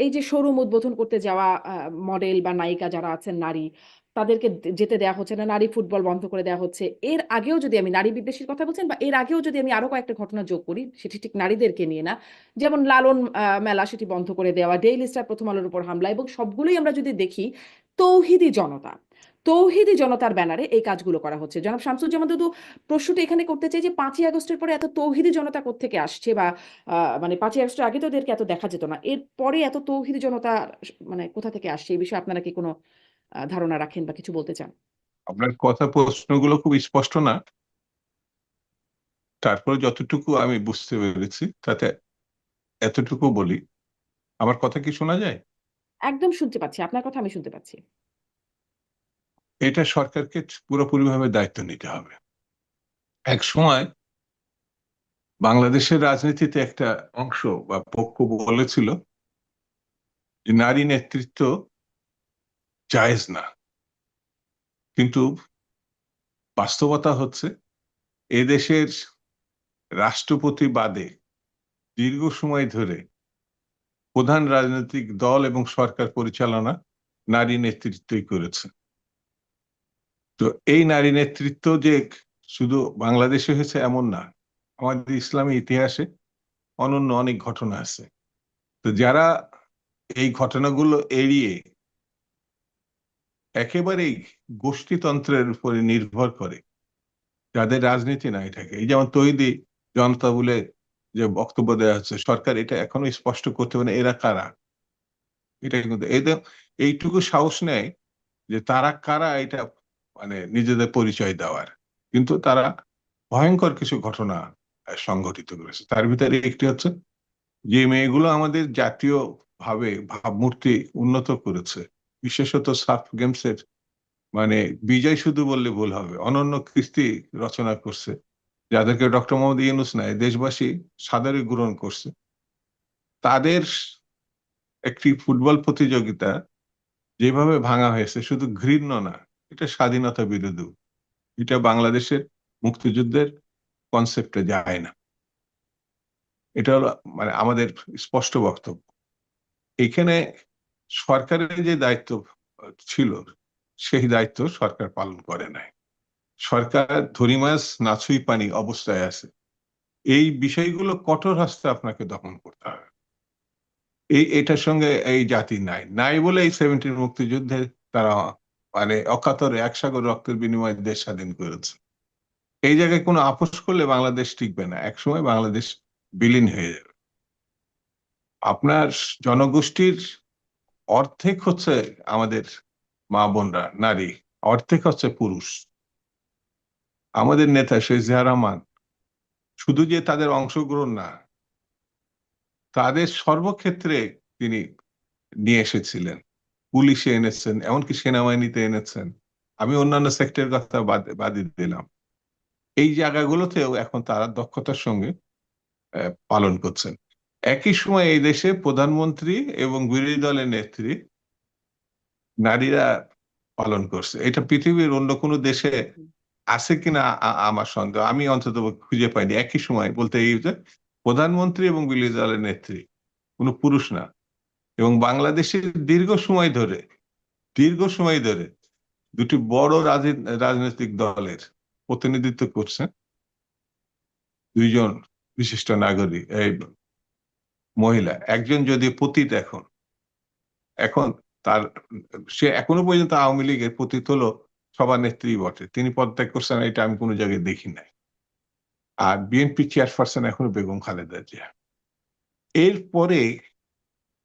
এই যে শোরুম উদ্বোধন করতে যাওয়া মডেল বা নায়িকা যারা আছেন নারী, তাদেরকে যেতে দেয়া হচ্ছে না। নারী ফুটবল বন্ধ করে দেয়া হচ্ছে। এর আগেও যদি আমি নারী বিদ্বেষীর কথা বলছেন বা এর আগেও যদি আমি আরো কয়েকটা ঘটনা যোগ করি, সেটি ঠিক নারীদেরকে নিয়ে না। যেমন লালন মেলা সেটি বন্ধ করে দেওয়া, ডেইলি স্টার প্রথম আলোর উপর হামলা এবং সবগুলোই আমরা যদি দেখি তৌহিদি জনতা। তৌহিদি জনতার ব্যানারে এই কাজগুলো করা হচ্ছে। জনাব শামসুজ্জামান দুদু, প্রশ্নটা এখানে করতে চাই যে ৫ই আগস্টের পরে এত তৌহিদি জনতা কোত্থেকে আসছে বা মানে ৫ই আগস্টের আগে তো ওদেরকে এত দেখা যেত না। এরপরে এত তৌহিদি জনতা মানে কোথা থেকে আসছে? এই বিষয়ে আপনারা কি কোনো ধারণা রাখেন বা কিছু বলতে চান? আপনার কথা প্রশ্নগুলো খুব স্পষ্ট না, তারপরে যতটুকু আমি বুঝতে পেরেছি তাতে এতটুকু বলি। আমার কথা কি শোনা যায়? একদম শুনতে পাচ্ছি। আপনার কথা আমি শুনতে পাচ্ছি। এটা সরকারকে পুরোপুরিভাবে দায়িত্ব নিতে হবে। এক সময় বাংলাদেশের রাজনীতিতে একটা অংশ বা পক্ষ বলেছিল যে নারী নেতৃত্ব জায়েজ না, কিন্তু বাস্তবতা হচ্ছে এদেশের রাষ্ট্রপতি বাদে দীর্ঘ সময় ধরে প্রধান রাজনৈতিক দল এবং সরকার পরিচালনা নারী নেতৃত্বই করেছে। তো এই নারী নেতৃত্ব যে শুধু বাংলাদেশে হয়েছে এমন না, আমাদের ইসলামী ইতিহাসে অনন্য অনেক ঘটনা আছে। তো যারা এই ঘটনাগুলো এড়িয়ে একেবারেই গোষ্ঠীতন্ত্রের উপরে নির্ভর করে, যাদের রাজনীতি নাই থাকে, এই যেমন তৈদি জনতা বলে যে বক্তব্য দেওয়া হচ্ছে, সরকার এটা এখনো স্পষ্ট করতে পারে না এরা কারা। এটা কিন্তু এদের এইটুকু সাহস নেয় যে তারা কারা এটা মানে নিজেদের পরিচয় দেওয়ার, কিন্তু তারা ভয়ঙ্কর কিছু ঘটনা সংঘটিত করেছে। তার ভিতরে একটি হচ্ছে যে মেয়েগুলো আমাদের জাতীয় ভাবে ভাবমূর্তি উন্নত করেছে, বিশেষত সার্ফ গেমসের মানে বিজয় শুধু বললে ভুল হবে, অনন্য কীর্তি রচনা করছে, যাদেরকে ডক্টর মোহাম্মদ ইউনূস নাই দেশবাসী সাদরে গ্রহণ করছে। তাদের একটি ফুটবল প্রতিযোগিতা যেভাবে ভাঙা হয়েছে শুধু ঘৃণ্য না, এটা স্বাধীনতা বিরোধী, এটা বাংলাদেশের মুক্তিযুদ্ধের কনসেপ্টে যায় না। এটা হলো মানে আমাদের স্পষ্ট বক্তব্য। এখানে সরকারের যে দায়িত্ব ছিল সেই দায়িত্ব সরকার পালন করে নাই। সরকার ধরি মাছ না ছুঁই পানি অবস্থায় আছে। এই বিষয়গুলো কঠোর হস্তে আপনাকে দমন করতে হবে। এটার সঙ্গে এই জাতি নাই নাই বলে এই 70 মুক্তিযুদ্ধে তারা মানে অকাতরে এক সাগর রক্তের বিনিময়ে দেশ স্বাধীন করেছে। এই জায়গায় কোনো আপোষ করলে বাংলাদেশ টিকবে না, একসময় বাংলাদেশ বিলীন হয়ে যাবে। আপনার জনগোষ্ঠীর অর্ধেক হচ্ছে আমাদের মা বোনরা নারী, অর্ধেক হচ্ছে পুরুষ। আমাদের নেতা শেখ জিয়া রহমান শুধু যে তাদের অংশগ্রহণ না, তাদের সর্বক্ষেত্রে তিনি নিয়ে এসেছিলেন, পুলিশে এনেছেন, এমনকি সেনাবাহিনীতে এনেছেন। আমি অন্যান্য সেক্টরের কথা বাদই দিলাম। এই জায়গাগুলোতেও এখন তারা দক্ষতার সঙ্গে পালন করছেন। একই সময় এই দেশে প্রধানমন্ত্রী এবং বিরোধী দলের নেত্রী নারীরা পালন করছে। এটা পৃথিবীর অন্য কোনো দেশে আছে কিনা আমার সন্দেহ, আমি অন্তত খুঁজে পাইনি। একই সময় বলতে এই যে প্রধানমন্ত্রী এবং বিরোধী দলের নেত্রী কোনো পুরুষ না, এবং বাংলাদেশের দীর্ঘ সময় ধরে দুটি বড় রাজনৈতিক দলের প্রতিনিধিত্ব করছেন দুইজন বিশিষ্ট নাগরিক, এই মহিলা। একজন যদি পতিত, এখন এখন তার সে এখনো পর্যন্ত আওয়ামী লীগের পতিত হলো সভানেত্রী বটে, তিনি পদত্যাগ করছেন, এটা আমি কোনো জায়গায় দেখি নাই। আর বিএনপি চেয়ারপারসন এখনো বেগম খালেদা জিয়া। এরপরে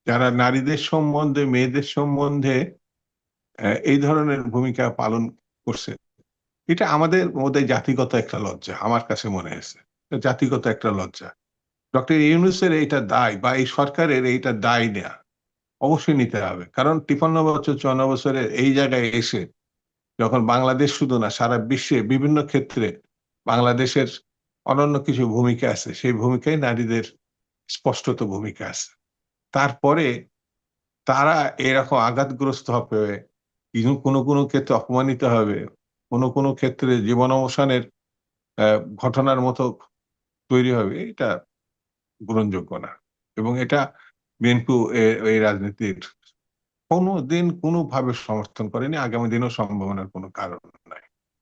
যারা নারীদের সম্বন্ধে মেয়েদের সম্বন্ধে এই ধরনের ভূমিকা পালন করছে, এটা আমাদের মধ্যে জাতিগত একটা লজ্জা, আমার কাছে মনে হয়েছে জাতিগত একটা লজ্জা। ডক্টর ইউনূসের এইটা দায় বা এই সরকারের এইটা দায় নেয়া অবশ্যই নিতে হবে, কারণ 53 বছর 54 বছরের এই জায়গায় এসে যখন বাংলাদেশ শুধু না সারা বিশ্বে বিভিন্ন ক্ষেত্রে বাংলাদেশের অনন্য কিছু ভূমিকা আছে, সেই ভূমিকায় নারীদের স্পষ্টত ভূমিকা আছে। তারপরে তারা এরকম আঘাতগ্রস্ত হবে, কোনো কোনো ক্ষেত্রে অপমানিত হবে, কোনো কোনো ক্ষেত্রে জীবন অবসানের ঘটনার মতো তৈরি হবে, এটা গ্রহণযোগ্য না। এবং এটা বিএনপি এই রাজনীতির কোনোদিন কোনোভাবে সমর্থন করেনি, আগামী দিনেও সম্ভাবনার কোনো কারণ নেই।